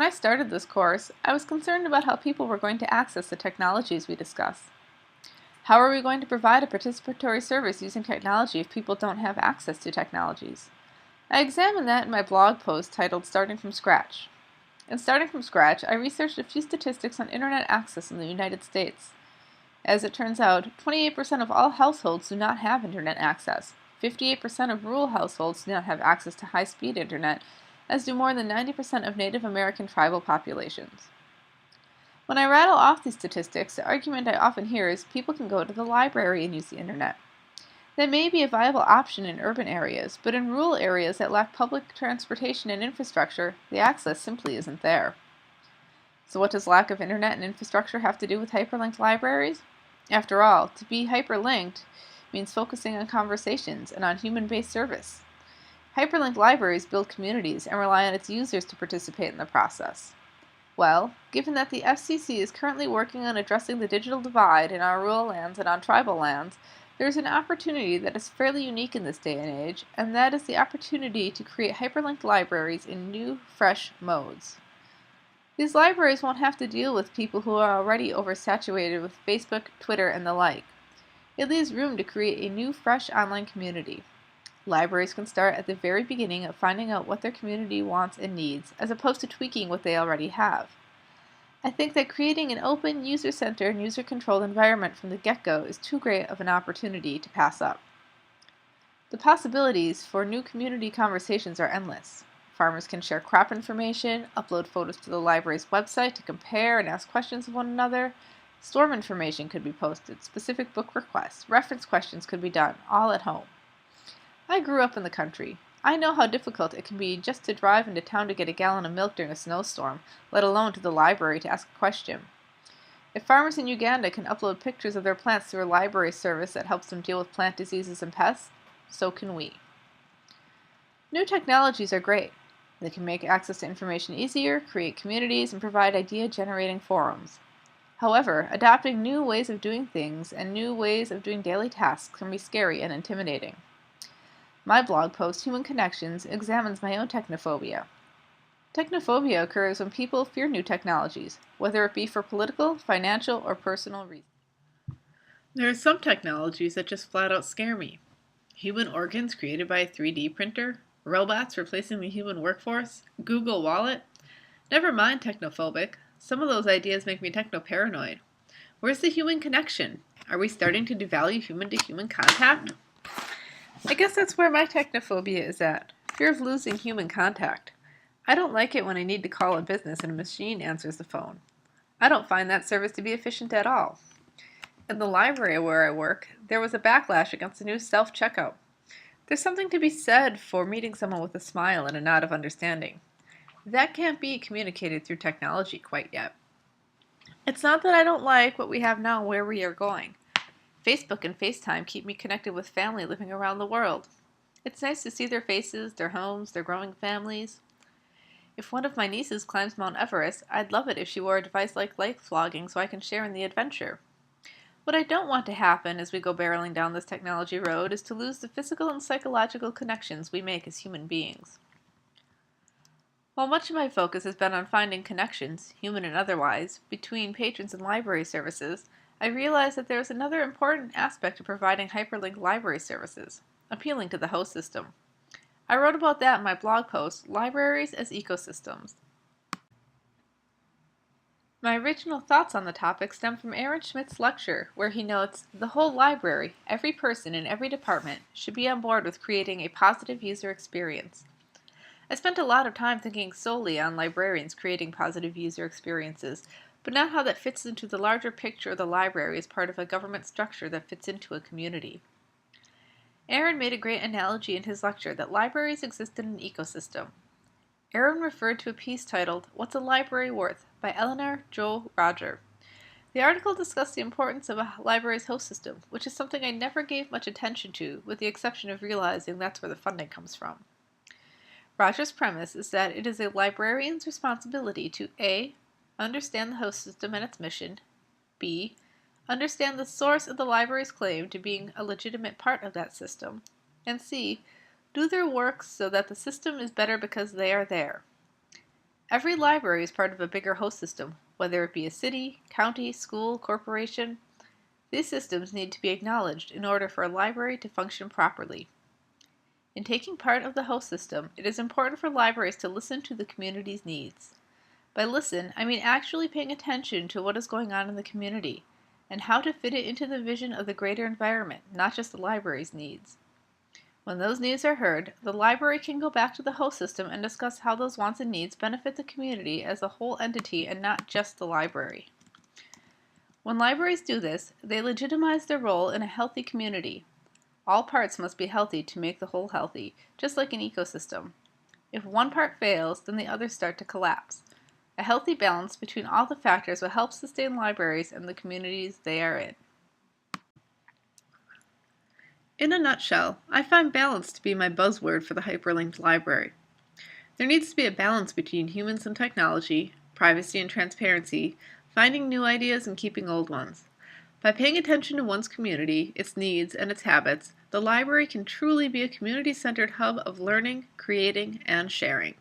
I started this course, I was concerned about how people were going to access the technologies we discuss. How are we going to provide a participatory service using technology if people don't have access to technologies? I examined that in my blog post titled Starting from Scratch. In Starting from Scratch, I researched a few statistics on internet access in the United States. As it turns out, 28% of all households do not have internet access. 58% of rural households do not have access to high-speed internet, as do more than 90% of Native American tribal populations. When I rattle off these statistics, the argument I often hear is people can go to the library and use the internet. That may be a viable option in urban areas, but in rural areas that lack public transportation and infrastructure, the access simply isn't there. So what does lack of internet and infrastructure have to do with hyperlinked libraries? After all, to be hyperlinked means focusing on conversations and on human-based service. Hyperlinked libraries build communities and rely on its users to participate in the process. Well, given that the FCC is currently working on addressing the digital divide in our rural lands and on tribal lands, there is an opportunity that is fairly unique in this day and age, and that is the opportunity to create hyperlinked libraries in new, fresh modes. These libraries won't have to deal with people who are already oversaturated with Facebook, Twitter, and the like. It leaves room to create a new, fresh online community. Libraries can start at the very beginning of finding out what their community wants and needs, as opposed to tweaking what they already have. I think that creating an open, user-centered, and user-controlled environment from the get-go is too great of an opportunity to pass up. The possibilities for new community conversations are endless. Farmers can share crop information, upload photos to the library's website to compare and ask questions of one another. Storm information could be posted, specific book requests, reference questions could be done, all at home. I grew up in the country. I know how difficult it can be just to drive into town to get a gallon of milk during a snowstorm, let alone to the library to ask a question. If farmers in Uganda can upload pictures of their plants through a library service that helps them deal with plant diseases and pests, so can we. New technologies are great. They can make access to information easier, create communities, and provide idea-generating forums. However, adopting new ways of doing things and new ways of doing daily tasks can be scary and intimidating. My blog post, Human Connections, examines my own technophobia. Technophobia occurs when people fear new technologies, whether it be for political, financial, or personal reasons. There are some technologies that just flat out scare me. Human organs created by a 3D printer, robots replacing the human workforce, Google Wallet. Never mind technophobic. Some of those ideas make me techno-paranoid. Where's the human connection? Are we starting to devalue human-to-human contact? I guess that's where my technophobia is at. Fear of losing human contact. I don't like it when I need to call a business and a machine answers the phone. I don't find that service to be efficient at all. In the library where I work, there was a backlash against the new self-checkout. There's something to be said for meeting someone with a smile and a nod of understanding. That can't be communicated through technology quite yet. It's not that I don't like what we have now and where we are going. Facebook and FaceTime keep me connected with family living around the world. It's nice to see their faces, their homes, their growing families. If one of my nieces climbs Mount Everest, I'd love it if she wore a device like life vlogging so I can share in the adventure. What I don't want to happen as we go barreling down this technology road is to lose the physical and psychological connections we make as human beings. While much of my focus has been on finding connections, human and otherwise, between patrons and library services, I realized that there is another important aspect of providing hyperlinked library services, appealing to the host system. I wrote about that in my blog post, Libraries as Ecosystems. My original thoughts on the topic stem from Aaron Schmidt's lecture, where he notes, the whole library, every person in every department, should be on board with creating a positive user experience. I spent a lot of time thinking solely on librarians creating positive user experiences, but not how that fits into the larger picture of the library as part of a government structure that fits into a community. Aaron made a great analogy in his lecture that libraries exist in an ecosystem. Aaron referred to a piece titled, What's a Library Worth? By Eleanor Jo Roger. The article discussed the importance of a library's host system, which is something I never gave much attention to, with the exception of realizing that's where the funding comes from. Roger's premise is that it is a librarian's responsibility to A. Understand the host system and its mission, B. Understand the source of the library's claim to being a legitimate part of that system, and C. Do their work so that the system is better because they are there. Every library is part of a bigger host system, whether it be a city, county, school, corporation. These systems need to be acknowledged in order for a library to function properly. In taking part of the host system, it is important for libraries to listen to the community's needs. By listen, I mean actually paying attention to what is going on in the community, and how to fit it into the vision of the greater environment, not just the library's needs. When those needs are heard, the library can go back to the host system and discuss how those wants and needs benefit the community as a whole entity and not just the library. When libraries do this, they legitimize their role in a healthy community. All parts must be healthy to make the whole healthy, just like an ecosystem. If one part fails, then the others start to collapse. A healthy balance between all the factors will help sustain libraries and the communities they are in. In a nutshell, I find balance to be my buzzword for the hyperlinked library. There needs to be a balance between humans and technology, privacy and transparency, finding new ideas and keeping old ones. By paying attention to one's community, its needs, and its habits, the library can truly be a community-centered hub of learning, creating, and sharing.